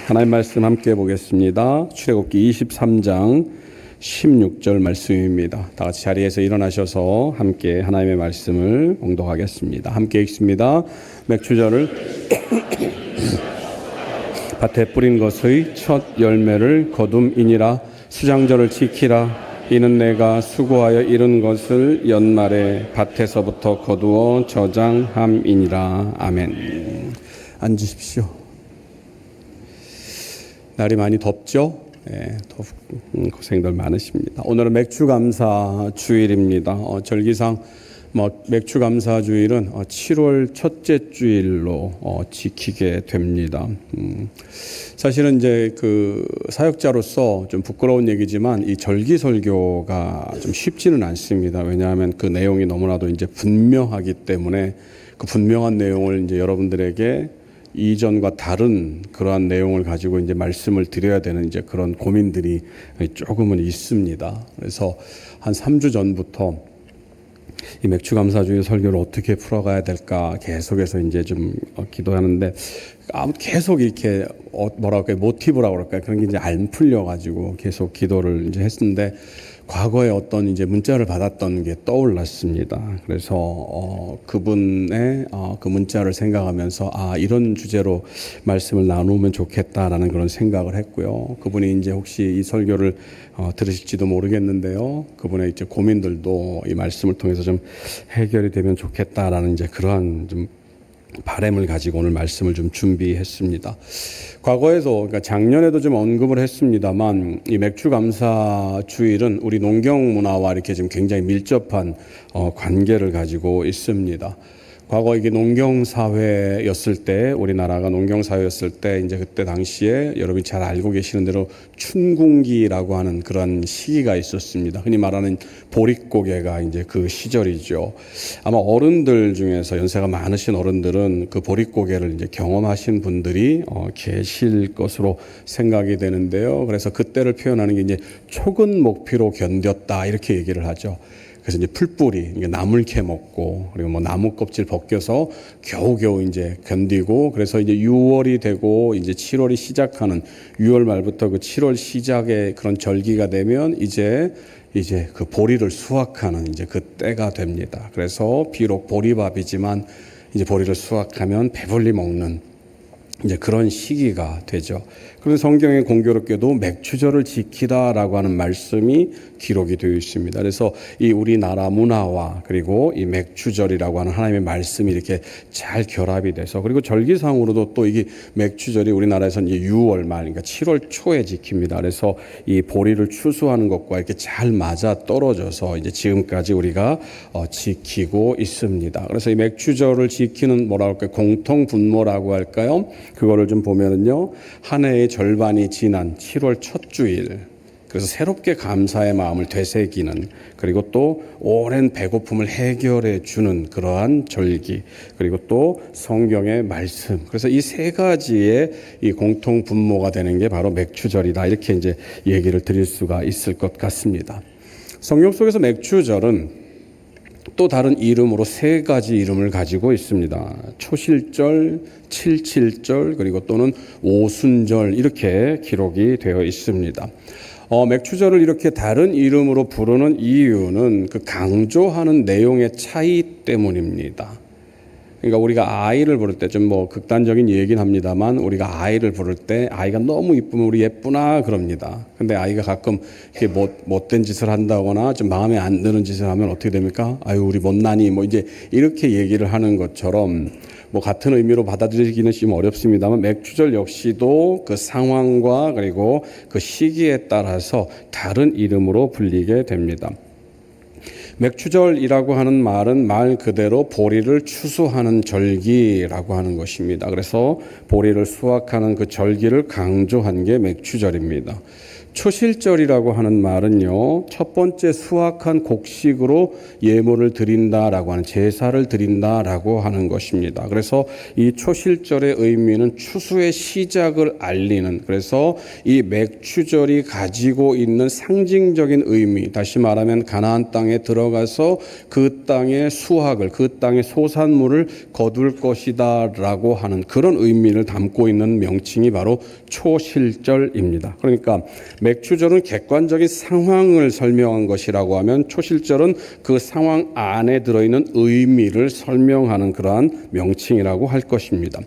하나님 말씀 함께 보겠습니다. 출애굽기 23장 16절 말씀입니다. 다 같이 자리에서 일어나셔서 함께 하나님의 말씀을 봉독하겠습니다. 함께 읽습니다. 맥추절을 밭에 뿌린 것의 첫 열매를 거둠이니라. 수장절을 지키라. 이는 내가 수고하여 이룬 것을 연말에 밭에서부터 거두어 저장함이니라. 아멘. 앉으십시오. 날이 많이 덥죠? 네, 고생들 많으십니다. 오늘은 맥추감사 주일입니다. 절기상 맥추감사 주일은 7월 첫째 주일로 지키게 됩니다. 사실은 이제 그 사역자로서 좀 부끄러운 얘기지만 이 절기 설교가 좀 쉽지는 않습니다. 왜냐하면 그 내용이 너무나도 이제 분명하기 때문에 그 분명한 내용을 이제 여러분들에게 이전과 다른 그러한 내용을 가지고 이제 말씀을 드려야 되는 이제 그런 고민들이 조금은 있습니다. 그래서 한 3주 전부터 이 맥추감사주의 설교를 어떻게 풀어가야 될까 계속해서 이제 좀 기도하는데 계속 이렇게 뭐라고 할까요? 모티브라고 그럴까요? 그런 게 이제 안 풀려가지고 계속 기도를 이제 했는데 과거에 어떤 이제 문자를 받았던 게 떠올랐습니다. 그래서 그분의 그 문자를 생각하면서 이런 주제로 말씀을 나누면 좋겠다라는 그런 생각을 했고요. 그분이 이제 혹시 이 설교를 들으실지도 모르겠는데요. 그분의 이제 고민들도 이 말씀을 통해서 좀 해결이 되면 좋겠다라는 이제 그러한 좀 바람을 가지고 오늘 말씀을 좀 준비했습니다. 과거에도, 그러니까 작년에도 좀 언급을 했습니다만, 이 맥추감사 주일은 우리 농경 문화와 이렇게 지금 굉장히 밀접한 관계를 가지고 있습니다. 과거 이게 농경사회였을 때, 우리나라가 농경사회였을 때, 이제 그때 당시에 여러분이 잘 알고 계시는 대로 춘궁기라고 하는 그런 시기가 있었습니다. 흔히 말하는 보릿고개가 이제 그 시절이죠. 아마 어른들 중에서 연세가 많으신 어른들은 그 보릿고개를 이제 경험하신 분들이 계실 것으로 생각이 되는데요. 그래서 그때를 표현하는 게 이제 촉은 목피로 견뎠다 이렇게 얘기를 하죠. 그래서 이제 풀뿌리, 나물 캐 먹고, 그리고 뭐 나무 껍질 벗겨서 겨우겨우 이제 견디고, 그래서 이제 6월이 되고, 이제 7월이 시작하는 6월 말부터 그 7월 시작의 그런 절기가 되면 이제 그 보리를 수확하는 이제 그 때가 됩니다. 그래서 비록 보리밥이지만 이제 보리를 수확하면 배불리 먹는 이제 그런 시기가 되죠. 그런데 성경에 공교롭게도 맥추절을 지키다라고 하는 말씀이 기록이 되어 있습니다. 그래서 이 우리나라 문화와 그리고 이 맥추절이라고 하는 하나님의 말씀이 이렇게 잘 결합이 돼서, 그리고 절기상으로도 또 이게 맥추절이 우리나라에서는 이제 6월 말, 그러니까 7월 초에 지킵니다. 그래서 이 보리를 추수하는 것과 이렇게 잘 맞아 떨어져서 이제 지금까지 우리가 지키고 있습니다. 그래서 이 맥추절을 지키는 뭐라고 할까요? 공통 분모라고 할까요? 그거를 좀 보면은요, 한 해의 절반이 지난 7월 첫 주일, 그래서 새롭게 감사의 마음을 되새기는, 그리고 또 오랜 배고픔을 해결해 주는 그러한 절기, 그리고 또 성경의 말씀. 그래서 이 세 가지의 이 공통 분모가 되는 게 바로 맥추절이다. 이렇게 이제 얘기를 드릴 수가 있을 것 같습니다. 성경 속에서 맥추절은 또 다른 이름으로 세 가지 이름을 가지고 있습니다. 초실절, 칠칠절, 그리고 또는 오순절, 이렇게 기록이 되어 있습니다. 맥추절을 이렇게 다른 이름으로 부르는 이유는 그 강조하는 내용의 차이 때문입니다. 그러니까 우리가 아이를 부를 때 좀 뭐 극단적인 얘기는 합니다만, 우리가 아이를 부를 때 아이가 너무 이쁘면 우리 예쁘나 그럽니다. 근데 아이가 가끔 이렇게 못된 짓을 한다거나 좀 마음에 안 드는 짓을 하면 어떻게 됩니까? 아유, 우리 못나니 뭐 이제 이렇게 얘기를 하는 것처럼, 뭐 같은 의미로 받아들이기는 좀 어렵습니다만, 맥추절 역시도 그 상황과 그리고 그 시기에 따라서 다른 이름으로 불리게 됩니다. 맥추절이라고 하는 말은 말 그대로 보리를 추수하는 절기라고 하는 것입니다. 그래서 보리를 수확하는 그 절기를 강조한 게 맥추절입니다. 초실절이라고 하는 말은요, 첫 번째 수확한 곡식으로 예물을 드린다라고 하는, 제사를 드린다라고 하는 것입니다. 그래서 이 초실절의 의미는 추수의 시작을 알리는, 그래서 이 맥추절이 가지고 있는 상징적인 의미, 다시 말하면 가나안 땅에 들어가서 그 땅의 수확을, 그 땅의 소산물을 거둘 것이다라고 하는 그런 의미를 담고 있는 명칭이 바로 초실절입니다. 그러니까 맥추절은 객관적인 상황을 설명한 것이라고 하면, 초실절은 그 상황 안에 들어있는 의미를 설명하는 그러한 명칭이라고 할 것입니다.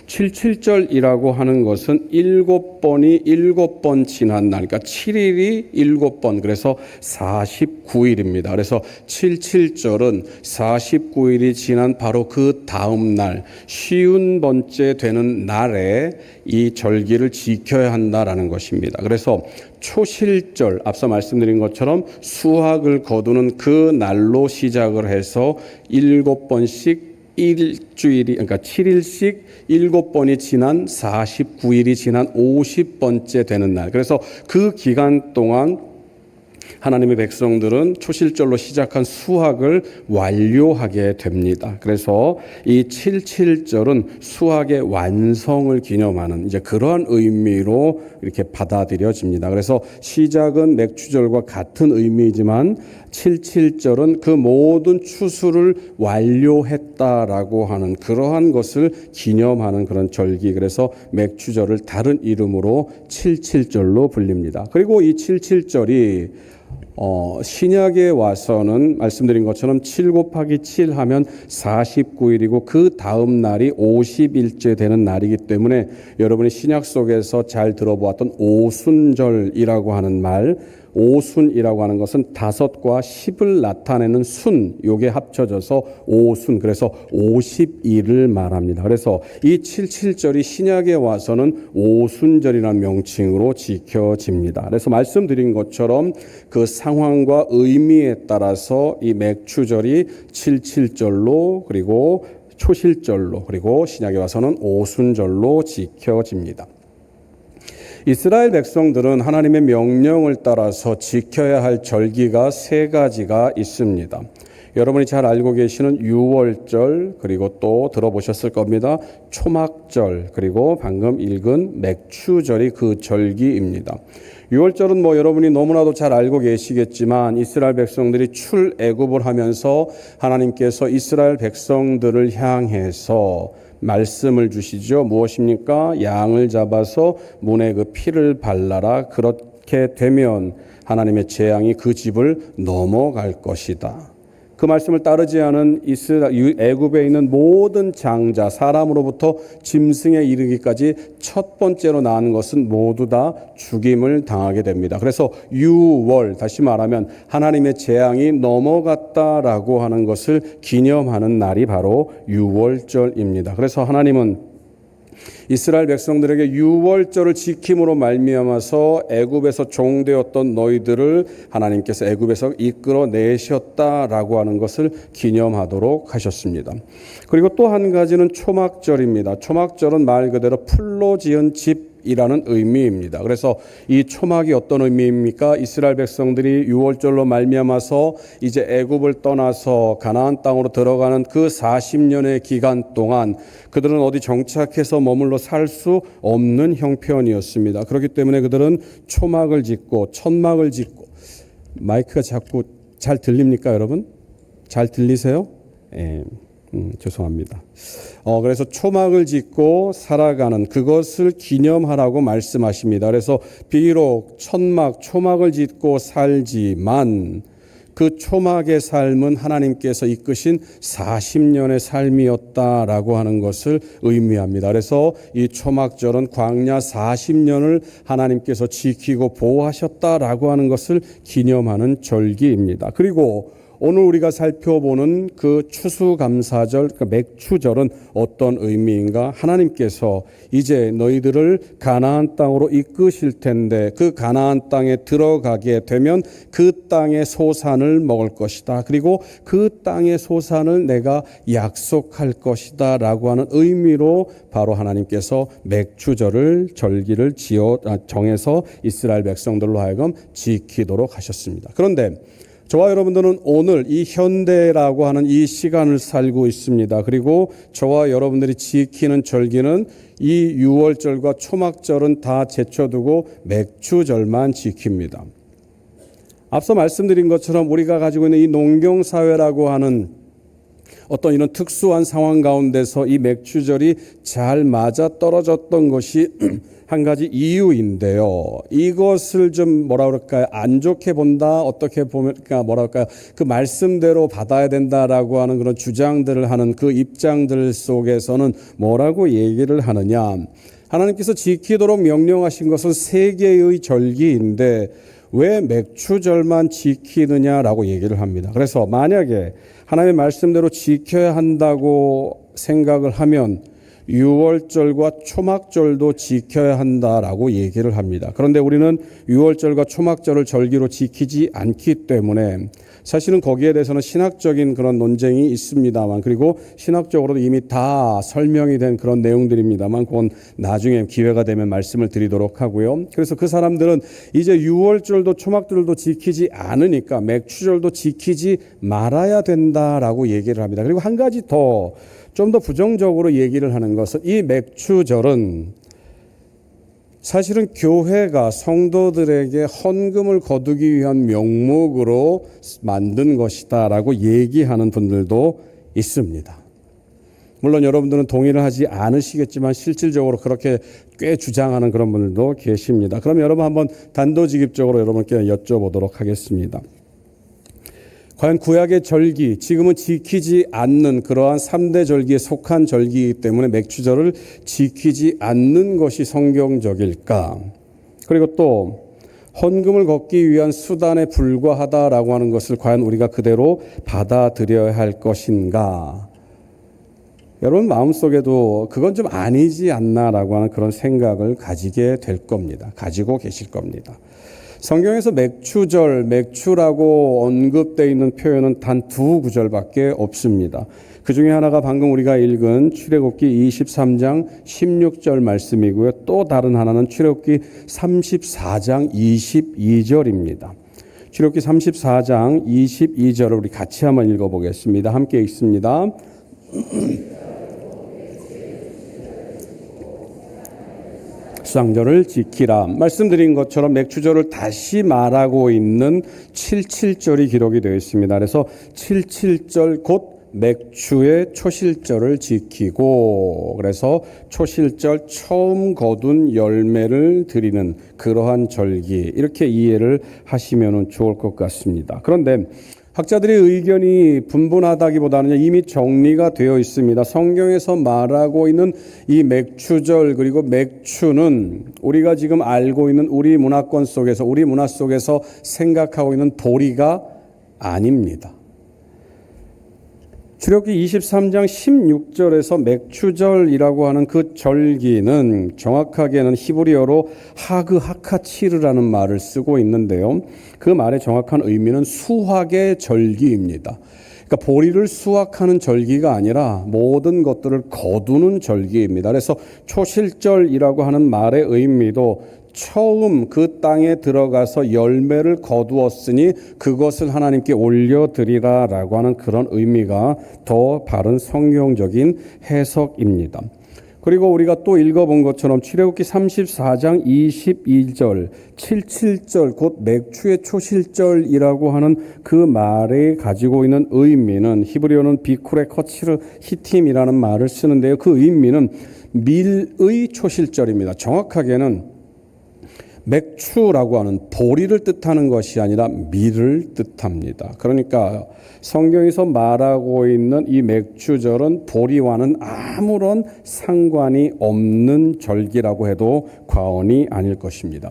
77절이라고 하는 것은 7번이 7번 지난 날, 그러니까 7일이 7번, 그래서 49일입니다. 그래서 77절은 49일이 지난 바로 그 다음 날, 50번째 되는 날에 이 절기를 지켜야 한다라는 것입니다. 그래서 초실절, 앞서 말씀드린 것처럼 수확을 거두는 그 날로 시작을 해서 7번씩 일주일이, 그러니까 7일씩 7번이 지난 49일이 지난 50번째 되는 날. 그래서 그 기간 동안 하나님의 백성들은 초실절로 시작한 수확을 완료하게 됩니다. 그래서 이 77절은 수확의 완성을 기념하는 이제 그러한 의미로 이렇게 받아들여집니다. 그래서 시작은 맥추절과 같은 의미이지만 77절은 그 모든 추수를 완료했다라고 하는 그러한 것을 기념하는 그런 절기. 그래서 맥추절을 다른 이름으로 77절로 불립니다. 그리고 이 77절이 신약에 와서는 말씀드린 것처럼 7 곱하기 7 하면 49일이고 그 다음 날이 50일째 되는 날이기 때문에 여러분이 신약 속에서 잘 들어보았던 오순절이라고 하는 말, 오순이라고 하는 것은 5과 10을 나타내는 순, 요게 합쳐져서 오순, 그래서 50일을 말합니다. 그래서 이 77절이 신약에 와서는 오순절이라는 명칭으로 지켜집니다. 그래서 말씀드린 것처럼 그 상황과 의미에 따라서 이 맥추절이 77절로, 그리고 초실절로, 그리고 신약에 와서는 오순절로 지켜집니다. 이스라엘 백성들은 하나님의 명령을 따라서 지켜야 할 절기가 3가지가 있습니다. 여러분이 잘 알고 계시는 유월절, 그리고 또 들어보셨을 겁니다. 초막절, 그리고 방금 읽은 맥추절이 그 절기입니다. 유월절은 여러분이 너무나도 잘 알고 계시겠지만 이스라엘 백성들이 출애굽을 하면서 하나님께서 이스라엘 백성들을 향해서 말씀을 주시죠. 무엇입니까? 양을 잡아서 문에 그 피를 발라라. 그렇게 되면 하나님의 재앙이 그 집을 넘어갈 것이다. 그 말씀을 따르지 않은 애굽에 있는 모든 장자, 사람으로부터 짐승에 이르기까지 첫 번째로 낳은 것은 모두 다 죽임을 당하게 됩니다. 그래서 유월, 다시 말하면 하나님의 재앙이 넘어갔다라고 하는 것을 기념하는 날이 바로 유월절입니다. 그래서 하나님은 이스라엘 백성들에게 유월절을 지킴으로 말미암아서 애굽에서 종되었던 너희들을 하나님께서 애굽에서 이끌어내셨다라고 하는 것을 기념하도록 하셨습니다. 그리고 또 한 가지는 초막절입니다. 초막절은 말 그대로 풀로 지은 집이라는 의미입니다. 그래서 이 초막이 어떤 의미입니까? 이스라엘 백성들이 유월절로 말미암아서 이제 애굽을 떠나서 가나안 땅으로 들어가는 그 40년의 기간 동안 그들은 어디 정착해서 머물러 살 수 없는 형편이었습니다. 그렇기 때문에 그들은 초막을 짓고 천막을 짓고, 마이크가 자꾸 잘 들립니까, 여러분? 잘 들리세요? 죄송합니다. 그래서 초막을 짓고 살아가는 그것을 기념하라고 말씀하십니다. 그래서 비록 초막을 짓고 살지만 그 초막의 삶은 하나님께서 이끄신 40년의 삶이었다라고 하는 것을 의미합니다. 그래서 이 초막절은 광야 40년을 하나님께서 지키고 보호하셨다라고 하는 것을 기념하는 절기입니다. 그리고 오늘 우리가 살펴보는 그 추수감사절, 그 맥추절은 어떤 의미인가? 하나님께서 이제 너희들을 가나안 땅으로 이끄실 텐데 그 가나안 땅에 들어가게 되면 그 땅의 소산을 먹을 것이다. 그리고 그 땅의 소산을 내가 약속할 것이다 라고 하는 의미로 바로 하나님께서 맥추절을 절기를 정해서 이스라엘 백성들로 하여금 지키도록 하셨습니다. 그런데 저와 여러분들은 오늘 이 현대라고 하는 이 시간을 살고 있습니다. 그리고 저와 여러분들이 지키는 절기는 이 유월절과 초막절은 다 제쳐두고 맥추절만 지킵니다. 앞서 말씀드린 것처럼 우리가 가지고 있는 이 농경사회라고 하는 어떤 이런 특수한 상황 가운데서 이 맥추절이 잘 맞아 떨어졌던 것이 한 가지 이유인데요. 이것을 좀 뭐라 그럴까요? 안 좋게 본다. 어떻게 보면 뭐라 그럴까요? 그 말씀대로 받아야 된다라고 하는 그런 주장들을 하는 그 입장들 속에서는 뭐라고 얘기를 하느냐? 하나님께서 지키도록 명령하신 것은 세 개의 절기인데 왜 맥추절만 지키느냐라고 얘기를 합니다. 그래서 만약에 하나님의 말씀대로 지켜야 한다고 생각을 하면 유월절과 초막절도 지켜야 한다라고 얘기를 합니다. 그런데 우리는 유월절과 초막절을 절기로 지키지 않기 때문에 사실은 거기에 대해서는 신학적인 그런 논쟁이 있습니다만, 그리고 신학적으로도 이미 다 설명이 된 그런 내용들입니다만, 그건 나중에 기회가 되면 말씀을 드리도록 하고요. 그래서 그 사람들은 이제 유월절도 초막절도 지키지 않으니까 맥추절도 지키지 말아야 된다라고 얘기를 합니다. 그리고 한 가지 더 좀 더 부정적으로 얘기를 하는 것은 이 맥추절은 사실은 교회가 성도들에게 헌금을 거두기 위한 명목으로 만든 것이다라고 얘기하는 분들도 있습니다. 물론 여러분들은 동의를 하지 않으시겠지만 실질적으로 그렇게 꽤 주장하는 그런 분들도 계십니다. 그럼 여러분 한번 단도직입적으로 여러분께 여쭤보도록 하겠습니다. 과연 구약의 절기, 지금은 지키지 않는 그러한 3대 절기에 속한 절기이기 때문에 맥추절을 지키지 않는 것이 성경적일까? 그리고 또 헌금을 걷기 위한 수단에 불과하다라고 하는 것을 과연 우리가 그대로 받아들여야 할 것인가? 여러분 마음속에도 그건 좀 아니지 않나라고 하는 그런 생각을 가지게 될 겁니다. 가지고 계실 겁니다. 성경에서 맥추절, 맥추라고 언급되어 있는 표현은 단 2구절밖에 없습니다. 그 중에 하나가 방금 우리가 읽은 출애굽기 23장 16절 말씀이고요. 또 다른 하나는 출애굽기 34장 22절입니다. 출애굽기 34장 22절을 우리 같이 한번 읽어보겠습니다. 함께 읽습니다. 수상절을 지키라. 말씀드린 것처럼 맥추절을 다시 말하고 있는 77절이 기록이 되어 있습니다. 그래서 77절 곧 맥추의 초실절을 지키고, 그래서 초실절 처음 거둔 열매를 드리는 그러한 절기, 이렇게 이해를 하시면 좋을 것 같습니다. 그런데 학자들의 의견이 분분하다기보다는 이미 정리가 되어 있습니다. 성경에서 말하고 있는 이 맥추절, 그리고 맥추는 우리가 지금 알고 있는 우리 문화권 속에서, 우리 문화 속에서 생각하고 있는 보리가 아닙니다. 출애굽기 23장 16절에서 맥추절이라고 하는 그 절기는 정확하게는 히브리어로 하그 하카치르라는 말을 쓰고 있는데요. 그 말의 정확한 의미는 수확의 절기입니다. 그러니까 보리를 수확하는 절기가 아니라 모든 것들을 거두는 절기입니다. 그래서 초실절이라고 하는 말의 의미도 처음 그 땅에 들어가서 열매를 거두었으니 그것을 하나님께 올려드리라라고 하는 그런 의미가 더 바른 성경적인 해석입니다. 그리고 우리가 또 읽어본 것처럼 출애굽기 34장 22절 77절 곧 맥추의 초실절이라고 하는 그 말에 가지고 있는 의미는 히브리어는 비쿠레 커치르 히팀이라는 말을 쓰는데요. 그 의미는 밀의 초실절입니다. 정확하게는 맥추라고 하는 보리를 뜻하는 것이 아니라 밀을 뜻합니다. 그러니까 성경에서 말하고 있는 이 맥추절은 보리와는 아무런 상관이 없는 절기라고 해도 과언이 아닐 것입니다.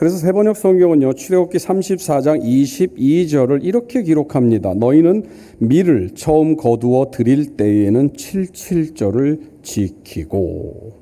그래서 세번역 성경은요, 출애굽기 34장 22절을 이렇게 기록합니다. 너희는 밀을 처음 거두어 드릴 때에는 77절을 지키고.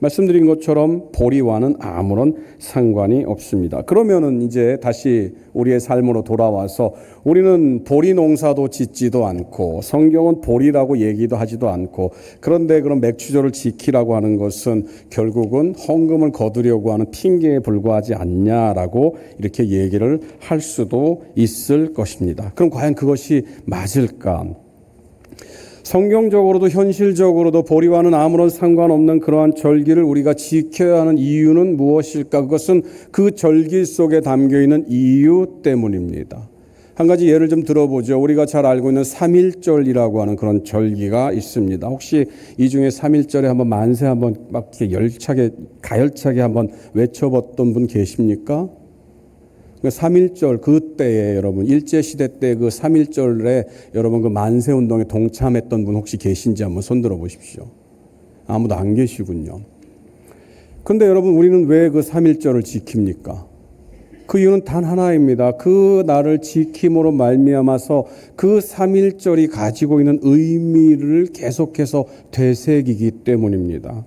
말씀드린 것처럼 보리와는 아무런 상관이 없습니다. 그러면은 이제 다시 우리의 삶으로 돌아와서 우리는 보리 농사도 짓지도 않고 성경은 보리라고 얘기도 하지도 않고, 그런데 그런 맥추절을 지키라고 하는 것은 결국은 헌금을 거두려고 하는 핑계에 불과하지 않냐라고 이렇게 얘기를 할 수도 있을 것입니다. 그럼 과연 그것이 맞을까? 성경적으로도 현실적으로도 보리와는 아무런 상관없는 그러한 절기를 우리가 지켜야 하는 이유는 무엇일까? 그것은 그 절기 속에 담겨있는 이유 때문입니다. 한 가지 예를 좀 들어보죠. 우리가 잘 알고 있는 3.1절이라고 하는 그런 절기가 있습니다. 혹시 이 중에 3.1절에 한번 만세 한번 막 이렇게 가열차게 한번 외쳐봤던 분 계십니까? 3.1절 그때에 여러분 일제시대 때 그 3.1절에 여러분 그 만세운동에 동참했던 분 혹시 계신지 한번 손들어 보십시오. 아무도 안 계시군요. 그런데 여러분 우리는 왜 그 3.1절을 지킵니까? 그 이유는 단 하나입니다. 그 날을 지킴으로 말미암아서 그 3.1절이 가지고 있는 의미를 계속해서 되새기기 때문입니다.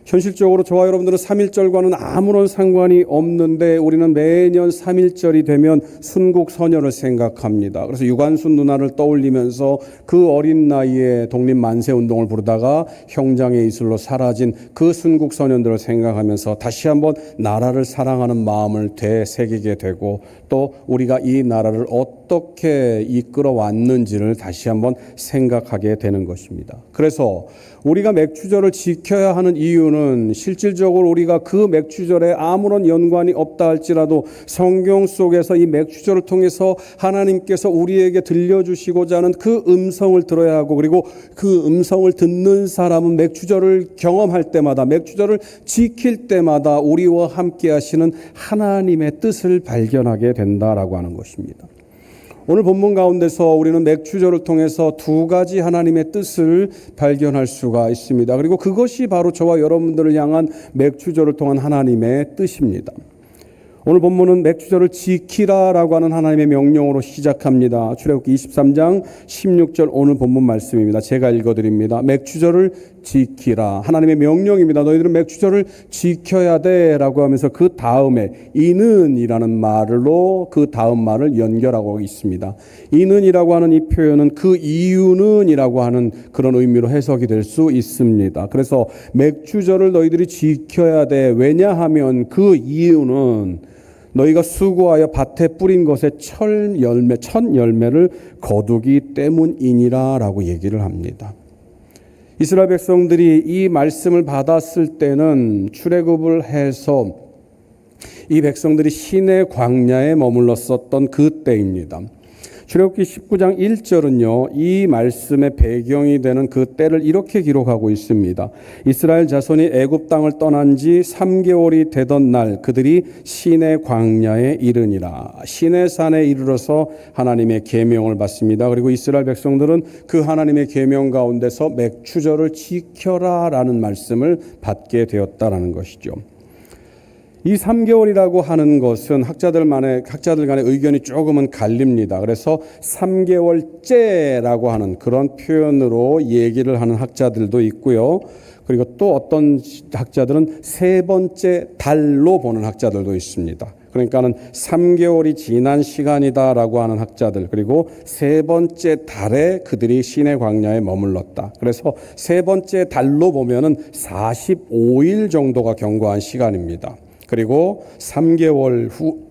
현실적으로 저와 여러분들은 3.1절과는 아무런 상관이 없는데 우리는 매년 3.1절이 되면 순국선열을 생각합니다. 그래서 유관순 누나를 떠올리면서 그 어린 나이에 독립만세운동을 부르다가 형장의 이슬로 사라진 그 순국선열들을 생각하면서 다시 한번 나라를 사랑하는 마음을 되새기게 되고, 또 우리가 이 나라를 어떻게 이끌어 왔는지를 다시 한번 생각하게 되는 것입니다. 그래서 우리가 맥추절을 지켜야 하는 이유는 실질적으로 우리가 그 맥추절에 아무런 연관이 없다 할지라도 성경 속에서 이 맥추절을 통해서 하나님께서 우리에게 들려주시고자 하는 그 음성을 들어야 하고, 그리고 그 음성을 듣는 사람은 맥추절을 경험할 때마다, 맥추절을 지킬 때마다 우리와 함께 하시는 하나님의 뜻을 발견하게 된다라고 하는 것입니다. 오늘 본문 가운데서 우리는 맥추절을 통해서 두 가지 하나님의 뜻을 발견할 수가 있습니다. 그리고 그것이 바로 저와 여러분들을 향한 맥추절을 통한 하나님의 뜻입니다. 오늘 본문은 맥추절을 지키라라고 하는 하나님의 명령으로 시작합니다. 출애굽기 23장 16절 오늘 본문 말씀입니다. 제가 읽어드립니다. 맥추절을 지키라. 하나님의 명령입니다. 너희들은 맥추절을 지켜야 돼 라고 하면서 그 다음에 이는 이라는 말로 그 다음 말을 연결하고 있습니다. 이는이라고 하는 이 표현은 그 이유는 이라고 하는 그런 의미로 해석이 될 수 있습니다. 그래서 맥추절을 너희들이 지켜야 돼. 왜냐하면 그 이유는 너희가 수고하여 밭에 뿌린 것의 첫 열매를 거두기 때문이니라 라고 얘기를 합니다. 이스라엘 백성들이 이 말씀을 받았을 때는 출애굽을 해서 이 백성들이 시내 광야에 머물렀었던 그때입니다. 출애굽기 19장 1절은요, 이 말씀의 배경이 되는 그 때를 이렇게 기록하고 있습니다. 이스라엘 자손이 애굽 땅을 떠난 지 3개월이 되던 날 그들이 시내 광야에 이르니라. 시내산에 이르러서 하나님의 계명을 받습니다. 그리고 이스라엘 백성들은 그 하나님의 계명 가운데서 맥추절을 지켜라라는 말씀을 받게 되었다라는 것이죠. 이 3개월이라고 하는 것은 학자들 간의 의견이 조금은 갈립니다. 그래서 3개월째라고 하는 그런 표현으로 얘기를 하는 학자들도 있고요. 그리고 또 어떤 학자들은 세 번째 달로 보는 학자들도 있습니다. 그러니까는 3개월이 지난 시간이다라고 하는 학자들, 그리고 세 번째 달에 그들이 시내 광야에 머물렀다. 그래서 세 번째 달로 보면은 45일 정도가 경과한 시간입니다. 그리고 3개월 후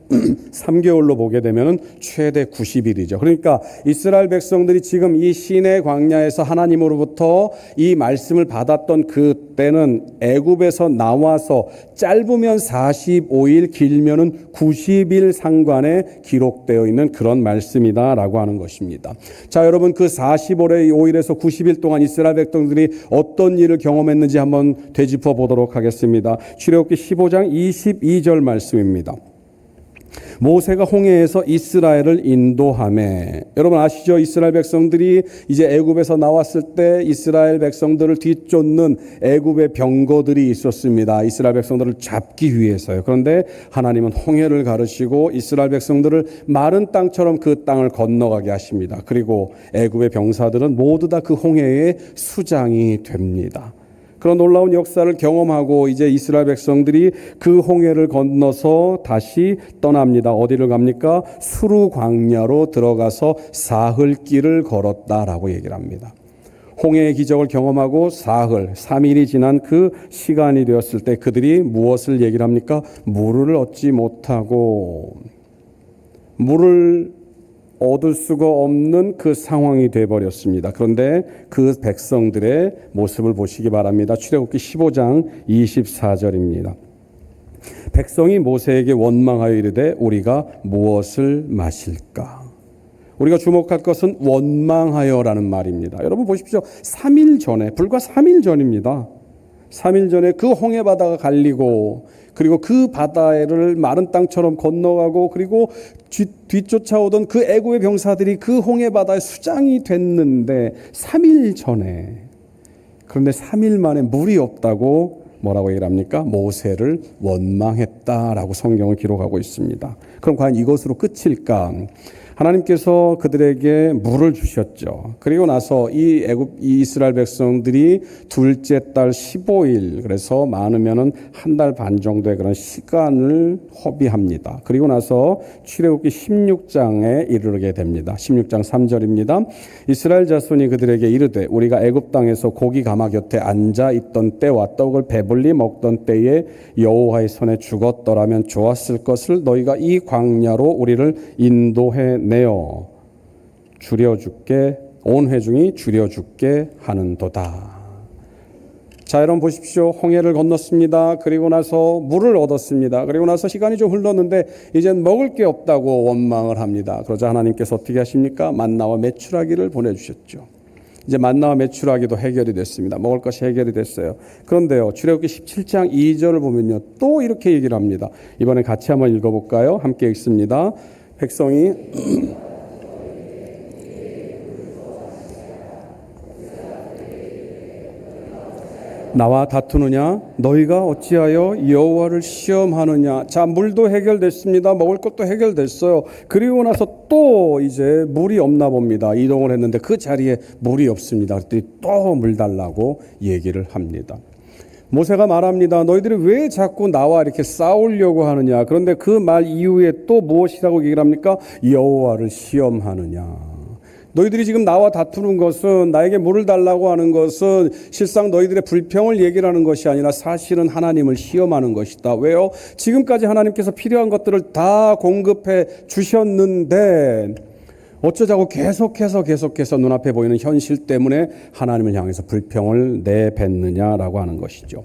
3개월로 보게 되면 최대 90일이죠. 그러니까 이스라엘 백성들이 지금 이 시내 광야에서 하나님으로부터 이 말씀을 받았던 그때는 애굽에서 나와서 짧으면 45일, 길면은 90일 상관에 기록되어 있는 그런 말씀이다라고 하는 것입니다. 자, 여러분 그 45일에서 90일 동안 이스라엘 백성들이 어떤 일을 경험했는지 한번 되짚어 보도록 하겠습니다. 출애굽기 15장 22절 말씀입니다. 모세가 홍해에서 이스라엘을 인도하며, 여러분 아시죠? 이스라엘 백성들이 이제 애굽에서 나왔을 때 이스라엘 백성들을 뒤쫓는 애굽의 병거들이 있었습니다. 이스라엘 백성들을 잡기 위해서요. 그런데 하나님은 홍해를 가르시고 이스라엘 백성들을 마른 땅처럼 그 땅을 건너가게 하십니다. 그리고 애굽의 병사들은 모두 다 그 홍해의 수장이 됩니다. 그런 놀라운 역사를 경험하고 이제 이스라엘 백성들이 그 홍해를 건너서 다시 떠납니다. 어디를 갑니까? 수르 광야로 들어가서 사흘길을 걸었다라고 얘기를 합니다. 홍해의 기적을 경험하고 사흘, 3일이 지난 그 시간이 되었을 때 그들이 무엇을 얘기를 합니까? 물을 얻지 못하고, 물을 얻을 수가 없는 그 상황이 되어버렸습니다. 그런데 그 백성들의 모습을 보시기 바랍니다. 출애굽기 15장 24절입니다. 백성이 모세에게 원망하여 이르되 우리가 무엇을 마실까? 우리가 주목할 것은 원망하여라는 말입니다. 여러분 보십시오. 3일 전에, 불과 3일 전입니다. 3일 전에 그 홍해 바다가 갈리고, 그리고 그 바다를 마른 땅처럼 건너가고, 그리고 뒤쫓아오던 그 애굽의 병사들이 그 홍해 바다에 수장이 됐는데 3일 전에, 그런데 3일 만에 물이 없다고 뭐라고 얘기를 합니까? 모세를 원망했다라고 성경을 기록하고 있습니다. 그럼 과연 이것으로 끝일까? 하나님께서 그들에게 물을 주셨죠. 그리고 나서 이 이스라엘 백성들이 둘째 달 15일, 그래서 많으면은 한 달 반 정도의 그런 시간을 허비합니다. 그리고 나서 출애굽기 16장에 이르게 됩니다. 16장 3절입니다. 이스라엘 자손이 그들에게 이르되 우리가 애굽 땅에서 고기 가마 곁에 앉아 있던 때와 떡을 배불리 먹던 때에 여호와의 손에 죽었더라면 좋았을 것을 너희가 이 광야로 우리를 인도해 내어 줄여줄게, 온 회중이 줄여줄게 하는도다. 자, 여러분 보십시오. 홍해를 건넜습니다. 그리고 나서 물을 얻었습니다. 그리고 나서 시간이 좀 흘렀는데 이젠 먹을 게 없다고 원망을 합니다. 그러자 하나님께서 어떻게 하십니까? 만나와 메추라기를 보내주셨죠. 이제 만나와 메추라기도 해결이 됐습니다. 먹을 것이 해결이 됐어요. 그런데요, 출애굽기 17장 2절을 보면요, 또 이렇게 얘기를 합니다. 이번에 같이 한번 읽어볼까요? 함께 읽습니다. 백성이 나와 다투느냐? 너희가 어찌하여 여호와를 시험하느냐? 자, 물도 해결됐습니다. 먹을 것도 해결됐어요. 그리고 나서 또 이제 물이 없나 봅니다. 이동을 했는데 그 자리에 물이 없습니다. 그랬더니 또 물 달라고 얘기를 합니다. 모세가 말합니다. 너희들이 왜 자꾸 나와 이렇게 싸우려고 하느냐? 그런데 그 말 이후에 또 무엇이라고 얘기를 합니까? 여호와를 시험하느냐? 너희들이 지금 나와 다투는 것은, 나에게 물을 달라고 하는 것은 실상 너희들의 불평을 얘기를 하는 것이 아니라 사실은 하나님을 시험하는 것이다. 왜요? 지금까지 하나님께서 필요한 것들을 다 공급해 주셨는데 어쩌자고 계속해서 눈앞에 보이는 현실 때문에 하나님을 향해서 불평을 내뱉느냐라고 하는 것이죠.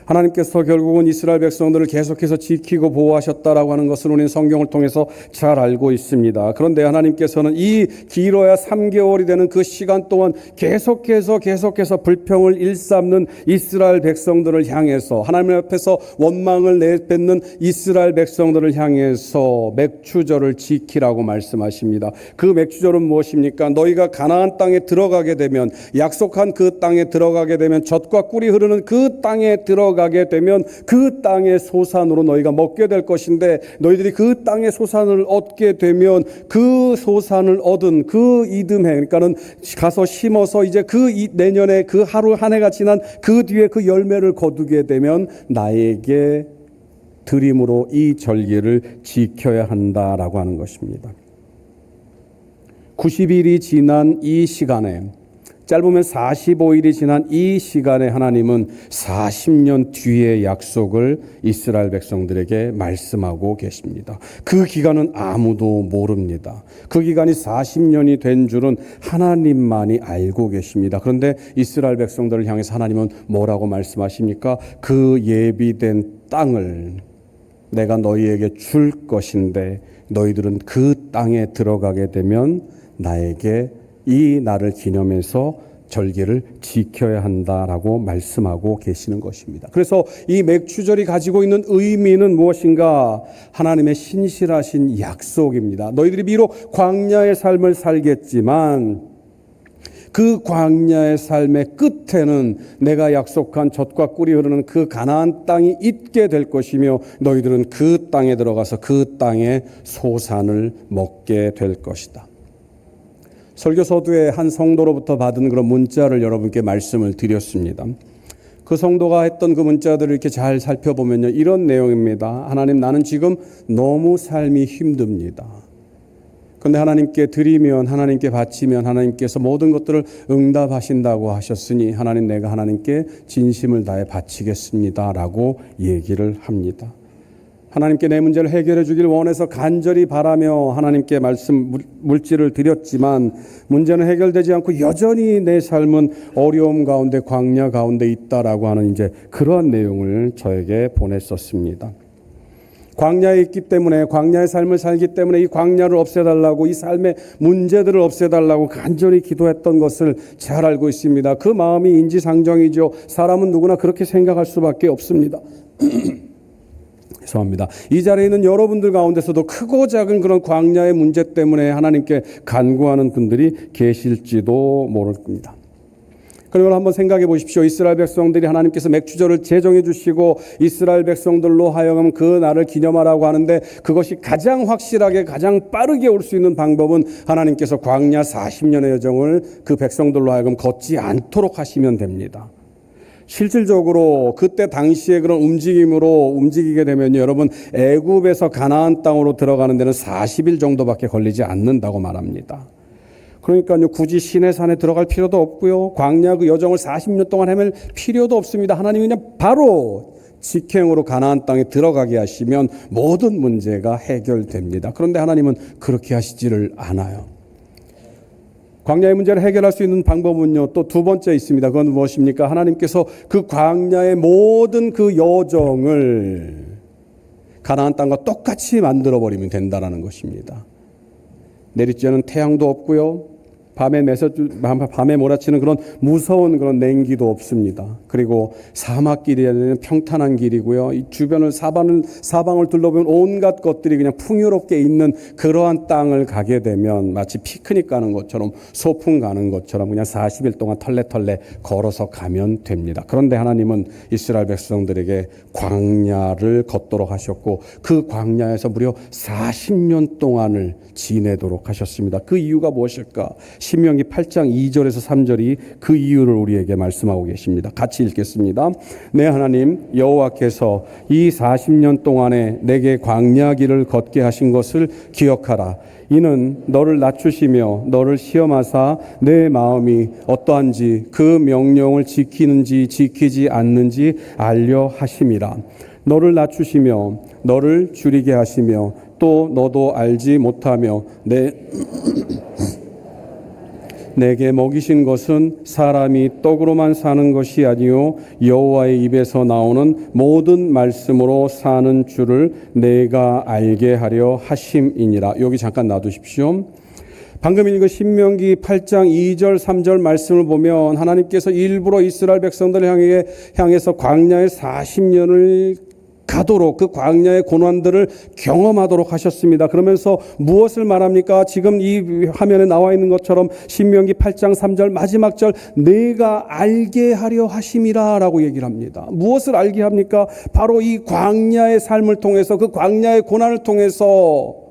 하나님께서 결국은 이스라엘 백성들을 계속해서 지키고 보호하셨다라고 하는 것을 우리는 성경을 통해서 잘 알고 있습니다. 그런데 하나님께서는 이 길어야 3개월이 되는 그 시간 동안 계속해서 불평을 일삼는 이스라엘 백성들을 향해서, 하나님 앞에서 원망을 내뱉는 이스라엘 백성들을 향해서 맥추절을 지키라고 말씀하십니다. 그 맥추절은 무엇입니까? 너희가 가나안 땅에 들어가게 되면, 약속한 그 땅에 들어가게 되면, 젖과 꿀이 흐르는 그 땅에 들어가게 되면 그 땅의 소산으로 너희가 먹게 될 것인데, 너희들이 그 땅의 소산을 얻게 되면 그 소산을 얻은 그 이듬해, 그러니까는 가서 심어서 이제 그 내년에 그 하루 한 해가 지난 그 뒤에 그 열매를 거두게 되면 나에게 드림으로 이 절기를 지켜야 한다라고 하는 것입니다. 90일이 지난 이 시간에, 짧으면 45일이 지난 이 시간에 하나님은 40년 뒤의 약속을 이스라엘 백성들에게 말씀하고 계십니다. 그 기간은 아무도 모릅니다. 그 기간이 40년이 된 줄은 하나님만이 알고 계십니다. 그런데 이스라엘 백성들을 향해서 하나님은 뭐라고 말씀하십니까? 그 예비된 땅을 내가 너희에게 줄 것인데 너희들은 그 땅에 들어가게 되면 나에게 이 날을 기념해서 절기를 지켜야 한다라고 말씀하고 계시는 것입니다. 그래서 이 맥추절이 가지고 있는 의미는 무엇인가? 하나님의 신실하신 약속입니다. 너희들이 비록 광야의 삶을 살겠지만 그 광야의 삶의 끝에는 내가 약속한 젖과 꿀이 흐르는 그 가나안 땅이 있게 될 것이며 너희들은 그 땅에 들어가서 그 땅의 소산을 먹게 될 것이다. 설교 서두에 한 성도로부터 받은 그런 문자를 여러분께 말씀을 드렸습니다. 그 성도가 했던 그 문자들을 이렇게 잘 살펴보면요, 이런 내용입니다. 하나님, 나는 지금 너무 삶이 힘듭니다. 그런데 하나님께 드리면, 하나님께 바치면 하나님께서 모든 것들을 응답하신다고 하셨으니 하나님, 내가 하나님께 진심을 다해 바치겠습니다 라고 얘기를 합니다. 하나님께 내 문제를 해결해 주길 원해서 간절히 바라며 하나님께 물질을 드렸지만 문제는 해결되지 않고 여전히 내 삶은 어려움 가운데, 광야 가운데 있다라고 하는 이제 그러한 내용을 저에게 보냈었습니다. 광야에 있기 때문에, 광야의 삶을 살기 때문에 이 광야를 없애달라고, 이 삶의 문제들을 없애달라고 간절히 기도했던 것을 잘 알고 있습니다. 그 마음이 인지상정이죠. 사람은 누구나 그렇게 생각할 수밖에 없습니다. 죄송합니다. 이 자리에 있는 여러분들 가운데서도 크고 작은 그런 광야의 문제 때문에 하나님께 간구하는 분들이 계실지도 모를 겁니다. 그리고 한번 생각해 보십시오. 이스라엘 백성들이 하나님께서 맥추절을 제정해 주시고 이스라엘 백성들로 하여금 그 날을 기념하라고 하는데 그것이 가장 확실하게, 가장 빠르게 올 수 있는 방법은 하나님께서 광야 40년의 여정을 그 백성들로 하여금 걷지 않도록 하시면 됩니다. 실질적으로 그때 당시에 그런 움직임으로 움직이게 되면 여러분, 애굽에서 가나안 땅으로 들어가는 데는 40일 정도밖에 걸리지 않는다고 말합니다. 그러니까요, 굳이 시내산에 들어갈 필요도 없고요, 광야 그 여정을 40년 동안 헤맬 필요도 없습니다. 하나님이 그냥 바로 직행으로 가나안 땅에 들어가게 하시면 모든 문제가 해결됩니다. 그런데 하나님은 그렇게 하시지를 않아요. 광야의 문제를 해결할 수 있는 방법은요, 또 두 번째 있습니다. 그건 무엇입니까? 하나님께서 그 광야의 모든 그 여정을 가나안 땅과 똑같이 만들어버리면 된다라는 것입니다. 내리쬐는 태양도 없고요, 밤에 몰아치는 그런 무서운 그런 냉기도 없습니다. 그리고 사막길에는 평탄한 길이고요, 이 주변을 사방을 둘러보면 온갖 것들이 그냥 풍요롭게 있는 그러한 땅을 가게 되면 마치 피크닉 가는 것처럼, 소풍 가는 것처럼 그냥 40일 동안 털레털레 걸어서 가면 됩니다. 그런데 하나님은 이스라엘 백성들에게 광야를 걷도록 하셨고 그 광야에서 무려 40년 동안을 지내도록 하셨습니다. 그 이유가 무엇일까? 신명기 8장 2절에서 3절이 그 이유를 우리에게 말씀하고 계십니다. 같이 읽겠습니다. 내 하나님 여호와께서 이 40년 동안에 내게 광야 길을 걷게 하신 것을 기억하라. 이는 너를 낮추시며 너를 시험하사 내 마음이 어떠한지 그 명령을 지키는지 지키지 않는지 알려 하심이라. 너를 낮추시며 너를 줄이게 하시며 또 너도 알지 못하며 내게 먹이신 것은 사람이 떡으로만 사는 것이 아니요 여호와의 입에서 나오는 모든 말씀으로 사는 줄을 내가 알게 하려 하심이니라. 여기 잠깐 놔두십시오. 방금 읽은 신명기 8장 2절 3절 말씀을 보면 하나님께서 일부러 이스라엘 백성들을 향해서 광야의 40년을 가도록, 그 광야의 고난들을 경험하도록 하셨습니다. 그러면서 무엇을 말합니까? 지금 이 화면에 나와 있는 것처럼 신명기 8장 3절 마지막 절, 내가 알게 하려 하심이라 라고 얘기를 합니다. 무엇을 알게 합니까? 바로 이 광야의 삶을 통해서, 그 광야의 고난을 통해서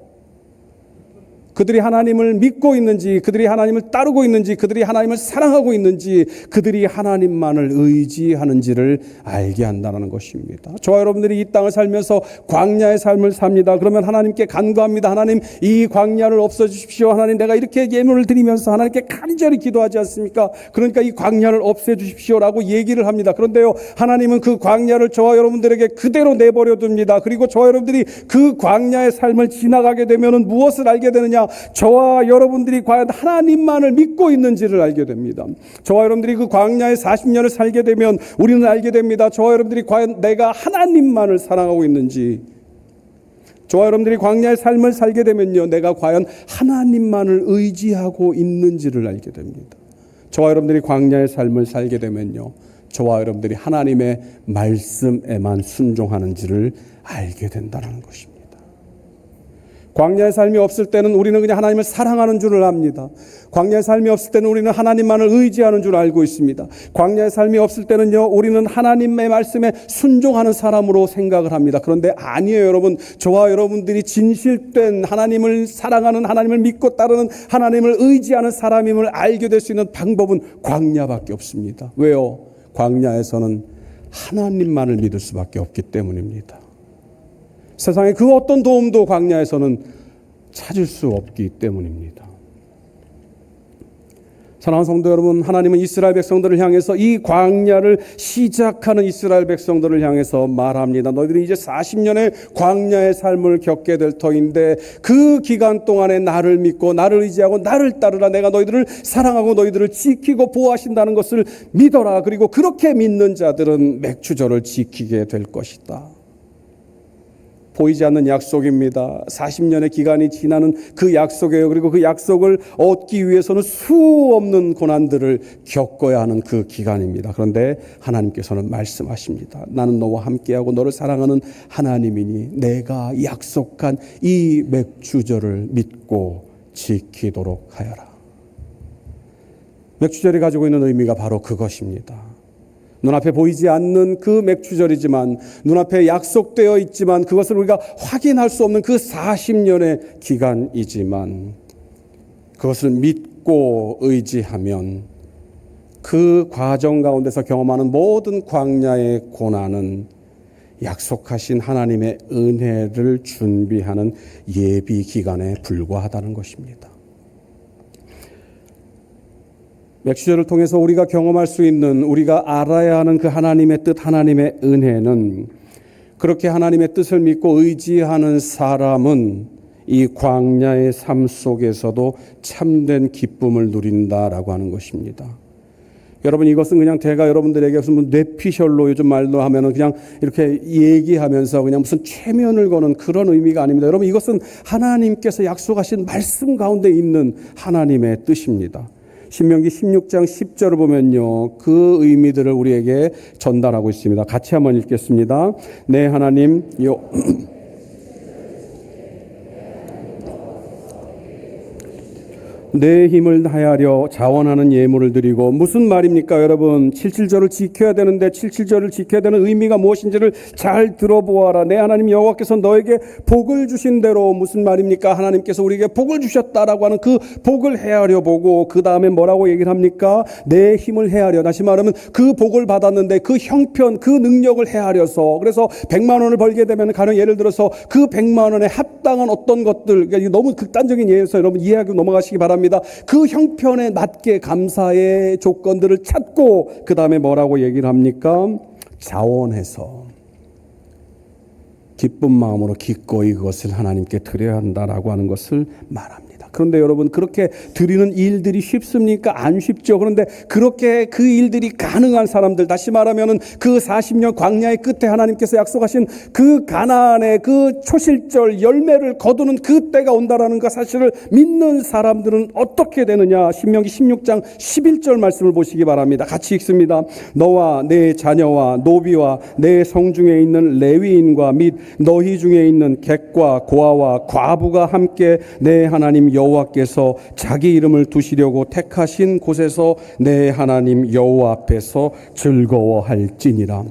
그들이 하나님을 믿고 있는지, 그들이 하나님을 따르고 있는지, 그들이 하나님을 사랑하고 있는지, 그들이 하나님만을 의지하는지를 알게 한다는 것입니다. 저와 여러분들이 이 땅을 살면서 광야의 삶을 삽니다. 그러면 하나님께 간구합니다. 하나님, 이 광야를 없애주십시오. 하나님, 내가 이렇게 예물을 드리면서 하나님께 간절히 기도하지 않습니까? 그러니까 이 광야를 없애주십시오라고 얘기를 합니다. 그런데요, 하나님은 그 광야를 저와 여러분들에게 그대로 내버려 둡니다. 그리고 저와 여러분들이 그 광야의 삶을 지나가게 되면 무엇을 알게 되느냐? 저와 여러분들이 과연 하나님만을 믿고 있는지를 알게 됩니다. 저와 여러분들이 그 광야의 40년을 살게 되면 우리는 알게 됩니다. 저와 여러분들이 과연 내가 하나님만을 사랑하고 있는지, 저와 여러분들이 광야의 삶을 살게 되면요, 내가 과연 하나님만을 의지하고 있는지를 알게 됩니다. 저와 여러분들이 광야의 삶을 살게 되면요, 저와 여러분들이 하나님의 말씀에만 순종하는지를 알게 된다는 것입니다. 광야의 삶이 없을 때는 우리는 그냥 하나님을 사랑하는 줄을 압니다. 광야의 삶이 없을 때는 우리는 하나님만을 의지하는 줄 알고 있습니다. 광야의 삶이 없을 때는요, 우리는 하나님의 말씀에 순종하는 사람으로 생각을 합니다. 그런데 아니에요, 여러분. 저와 여러분들이 진실된 하나님을 사랑하는, 하나님을 믿고 따르는, 하나님을 의지하는 사람임을 알게 될 수 있는 방법은 광야밖에 없습니다. 왜요? 광야에서는 하나님만을 믿을 수밖에 없기 때문입니다. 세상에 그 어떤 도움도 광야에서는 찾을 수 없기 때문입니다. 사랑하는 성도 여러분, 하나님은 이스라엘 백성들을 향해서, 이 광야를 시작하는 이스라엘 백성들을 향해서 말합니다. 너희들이 이제 40년의 광야의 삶을 겪게 될 터인데 그 기간 동안에 나를 믿고 나를 의지하고 나를 따르라. 내가 너희들을 사랑하고 너희들을 지키고 보호하신다는 것을 믿어라. 그리고 그렇게 믿는 자들은 맥추절을 지키게 될 것이다. 보이지 않는 약속입니다. 40년의 기간이 지나는 그 약속이에요. 그리고 그 약속을 얻기 위해서는 수없는 고난들을 겪어야 하는 그 기간입니다. 그런데 하나님께서는 말씀하십니다. 나는 너와 함께하고 너를 사랑하는 하나님이니 내가 약속한 이 맥추절을 믿고 지키도록 하여라. 맥추절이 가지고 있는 의미가 바로 그것입니다. 눈앞에 보이지 않는 그 맥추절이지만, 눈앞에 약속되어 있지만, 그것을 우리가 확인할 수 없는 그 40년의 기간이지만, 그것을 믿고 의지하면 그 과정 가운데서 경험하는 모든 광야의 고난은 약속하신 하나님의 은혜를 준비하는 예비 기간에 불과하다는 것입니다. 맥추절을 통해서 우리가 경험할 수 있는, 우리가 알아야 하는 그 하나님의 뜻, 하나님의 은혜는, 그렇게 하나님의 뜻을 믿고 의지하는 사람은 이 광야의 삶 속에서도 참된 기쁨을 누린다라고 하는 것입니다. 여러분, 이것은 그냥 제가 여러분들에게 무슨 뇌피셜로 요즘 말로 하면은 그냥 이렇게 얘기하면서 그냥 무슨 최면을 거는 그런 의미가 아닙니다. 여러분, 이것은 하나님께서 약속하신 말씀 가운데 있는 하나님의 뜻입니다. 신명기 16장 10절을 보면요, 그 의미들을 우리에게 전달하고 있습니다. 같이 한번 읽겠습니다. 네, 하나님 내 힘을 다하려 자원하는 예물을 드리고. 무슨 말입니까, 여러분? 77절을 지켜야 되는데 77절을 지켜야 되는 의미가 무엇인지를 잘 들어보아라. 내 하나님 여호와께서 너에게 복을 주신 대로. 무슨 말입니까? 하나님께서 우리에게 복을 주셨다라고 하는 그 복을 헤아려 보고, 그 다음에 뭐라고 얘기를 합니까? 내 힘을 헤아려. 다시 말하면 그 복을 받았는데 그 형편, 그 능력을 헤아려서, 그래서 100만 원을 벌게 되면 가령 예를 들어서 그 100만 원에 합당한 어떤 것들, 그러니까 너무 극단적인 예에서 여러분 이해하고 넘어가시기 바랍니다. 그 형편에 맞게 감사의 조건들을 찾고, 그 다음에 뭐라고 얘기를 합니까? 자원해서 기쁜 마음으로 기꺼이 그것을 하나님께 드려야 한다라고 하는 것을 말합니다. 그런데 여러분, 그렇게 드리는 일들이 쉽습니까? 안 쉽죠. 그런데 그렇게 그 일들이 가능한 사람들, 다시 말하면은 그 40년 광야의 끝에 하나님께서 약속하신 그 가나안의 그 초실절 열매를 거두는 그 때가 온다라는 그 사실을 믿는 사람들은 어떻게 되느냐? 신명기 16장 11절 말씀을 보시기 바랍니다. 같이 읽습니다. 너와 내 자녀와 노비와 내 성중에 있는 레위인과 및 너희 중에 있는 객과 고아와 과부가 함께 내 하나님 여호와께서 자기 이름을 두시려고 택하신 곳에서 내 하나님 여호와 앞에서 즐거워할지니라.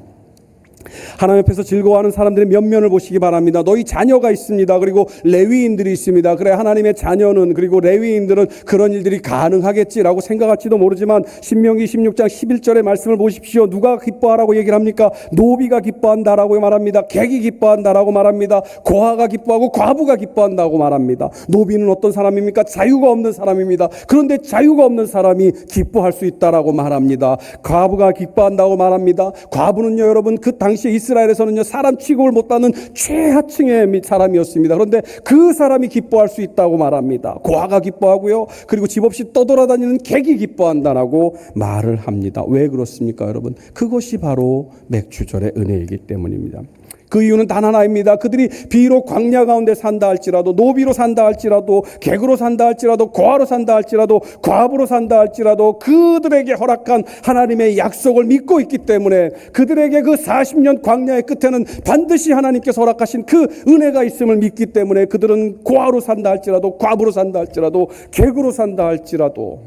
하나님 앞에서 즐거워하는 사람들의 면면을 보시기 바랍니다. 너희 자녀가 있습니다. 그리고 레위인들이 있습니다. 그래, 하나님의 자녀는, 그리고 레위인들은 그런 일들이 가능하겠지라고 생각할지도 모르지만, 신명기 16장 11절의 말씀을 보십시오. 누가 기뻐하라고 얘기를 합니까? 노비가 기뻐한다라고 말합니다. 객이 기뻐한다라고 말합니다. 고아가 기뻐하고 과부가 기뻐한다고 말합니다. 노비는 어떤 사람입니까? 자유가 없는 사람입니다. 그런데 자유가 없는 사람이 기뻐할 수 있다라고 말합니다. 과부가 기뻐한다고 말합니다. 과부는요, 여러분, 그 당시 이스라엘에서는요, 사람 취급을 못하는 최하층의 사람이었습니다. 그런데 그 사람이 기뻐할 수 있다고 말합니다. 고아가 기뻐하고요, 그리고 집 없이 떠돌아다니는 객이 기뻐한다라고 말을 합니다. 왜 그렇습니까, 여러분? 그것이 바로 맥추절의 은혜이기 때문입니다. 그 이유는 단 하나입니다. 그들이 비록 광야 가운데 산다 할지라도, 노비로 산다 할지라도, 객으로 산다 할지라도, 고아로 산다 할지라도, 과부로 산다 할지라도 그들에게 허락한 하나님의 약속을 믿고 있기 때문에 그들에게 그 40년 광야의 끝에는 반드시 하나님께서 허락하신 그 은혜가 있음을 믿기 때문에 그들은 고아로 산다 할지라도, 과부로 산다 할지라도, 객으로 산다 할지라도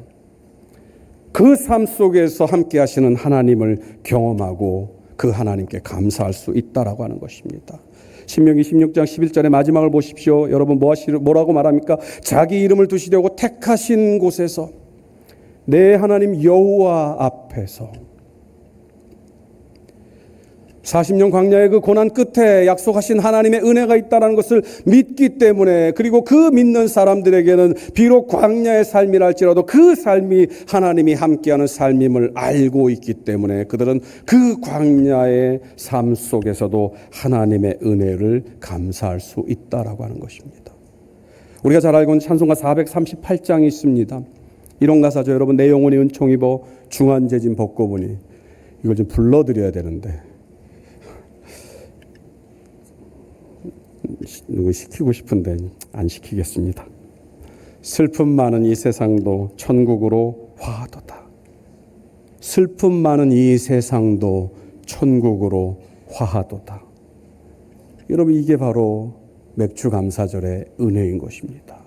그 삶 속에서 함께 하시는 하나님을 경험하고 그 하나님께 감사할 수 있다라고 하는 것입니다. 신명기 16장 11절의 마지막을 보십시오. 여러분 뭐라고 말합니까? 자기 이름을 두시려고 택하신 곳에서 내 하나님 여호와 앞에서 40년 광야의 그 고난 끝에 약속하신 하나님의 은혜가 있다는 것을 믿기 때문에, 그리고 그 믿는 사람들에게는 비록 광야의 삶이랄지라도 그 삶이 하나님이 함께하는 삶임을 알고 있기 때문에 그들은 그 광야의 삶 속에서도 하나님의 은혜를 감사할 수 있다라고 하는 것입니다. 우리가 잘 알고 있는 찬송가 438장이 있습니다. 이런 가사죠. 여러분, 내 영혼이 은총 입어 중한재진 벗고 보니. 이걸 좀 불러드려야 되는데 누구 시키고 싶은데 안 시키겠습니다. 슬픔 많은 이 세상도 천국으로 화하도다. 슬픔 많은 이 세상도 천국으로 화하도다. 여러분, 이게 바로 맥주감사절의 은혜인 것입니다.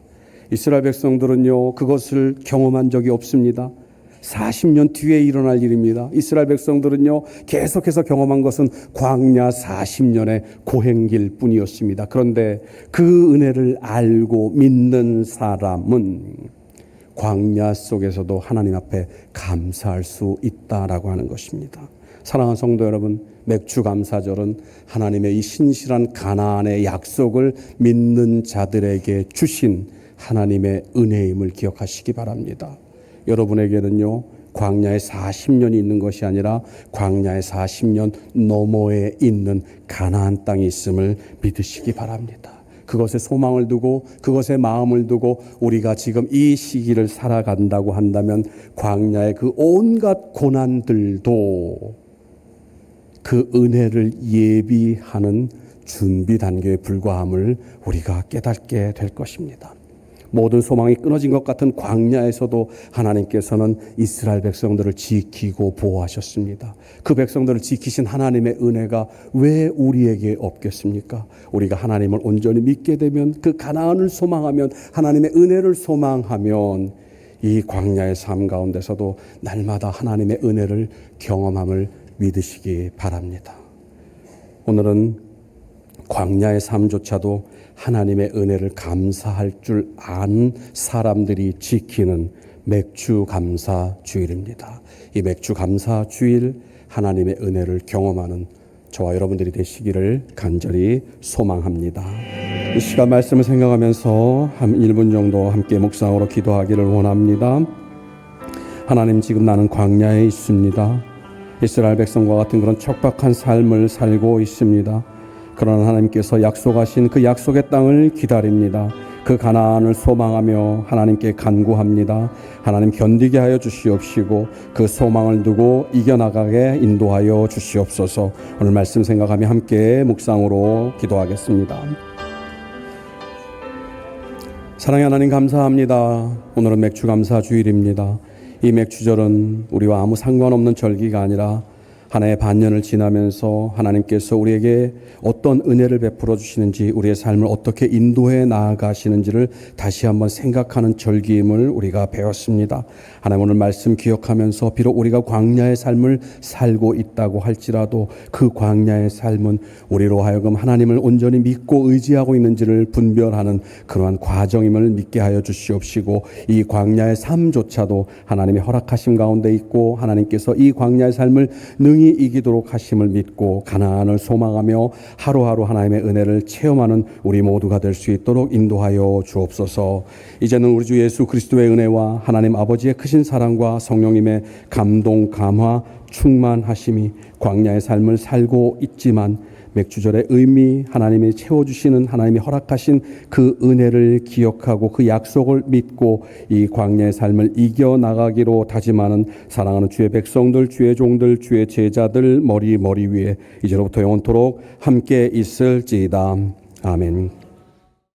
이스라엘 백성들은요, 그것을 경험한 적이 없습니다. 40년 뒤에 일어날 일입니다. 이스라엘 백성들은요, 계속해서 경험한 것은 광야 40년의 고행길 뿐이었습니다. 그런데 그 은혜를 알고 믿는 사람은 광야 속에서도 하나님 앞에 감사할 수 있다라고 하는 것입니다. 사랑하는 성도 여러분, 맥주감사절은 하나님의 이 신실한 가나안의 약속을 믿는 자들에게 주신 하나님의 은혜임을 기억하시기 바랍니다. 여러분에게는요, 광야에 40년이 있는 것이 아니라 광야의 40년 너머에 있는 가나안 땅이 있음을 믿으시기 바랍니다. 그것에 소망을 두고 그것에 마음을 두고 우리가 지금 이 시기를 살아간다고 한다면 광야의 그 온갖 고난들도 그 은혜를 예비하는 준비 단계에 불과함을 우리가 깨닫게 될 것입니다. 모든 소망이 끊어진 것 같은 광야에서도 하나님께서는 이스라엘 백성들을 지키고 보호하셨습니다. 그 백성들을 지키신 하나님의 은혜가 왜 우리에게 없겠습니까? 우리가 하나님을 온전히 믿게 되면, 그 가나안을 소망하면, 하나님의 은혜를 소망하면 이 광야의 삶 가운데서도 날마다 하나님의 은혜를 경험함을 믿으시기 바랍니다. 오늘은 광야의 삶조차도 하나님의 은혜를 감사할 줄 아는 사람들이 지키는 맥주감사 주일입니다. 이 맥주감사 주일 하나님의 은혜를 경험하는 저와 여러분들이 되시기를 간절히 소망합니다. 이 시간 말씀을 생각하면서 한 1분 정도 함께 묵상으로 기도하기를 원합니다. 하나님, 지금 나는 광야에 있습니다. 이스라엘 백성과 같은 그런 척박한 삶을 살고 있습니다. 그러나 하나님께서 약속하신 그 약속의 땅을 기다립니다. 그 가나안을 소망하며 하나님께 간구합니다. 하나님, 견디게 하여 주시옵시고 그 소망을 두고 이겨나가게 인도하여 주시옵소서. 오늘 말씀 생각하며 함께 묵상으로 기도하겠습니다. 사랑의 하나님, 감사합니다. 오늘은 맥주감사 주일입니다. 이 맥주절은 우리와 아무 상관없는 절기가 아니라 하나의 반년을 지나면서 하나님께서 우리에게 어떤 은혜를 베풀어 주시는지, 우리의 삶을 어떻게 인도해 나아가시는지를 다시 한번 생각하는 절기임을 우리가 배웠습니다. 하나님, 오늘 말씀 기억하면서 비록 우리가 광야의 삶을 살고 있다고 할지라도 그 광야의 삶은 우리로 하여금 하나님을 온전히 믿고 의지하고 있는지를 분별하는 그러한 과정임을 믿게 하여 주시옵시고, 이 광야의 삶조차도 하나님의 허락하심 가운데 있고 하나님께서 이 광야의 삶을 능히 이기도록 하심을 믿고 가나안을 소망하며 하루하루 하나님의 은혜를 체험하는 우리 모두가 될 수 있도록 인도하여 주옵소서. 이제는 우리 주 예수 그리스도의 은혜와 하나님 아버지의 크신 사랑과 성령님의 감동, 감화, 충만하심이 광야의 삶을 살고 있지만 맥주절의 의미, 하나님이 채워주시는, 하나님이 허락하신 그 은혜를 기억하고 그 약속을 믿고 이 광야의 삶을 이겨나가기로 다짐하는 사랑하는 주의 백성들, 주의 종들, 주의 제자들 머리 위에 이제로부터 영원토록 함께 있을지이다. 아멘.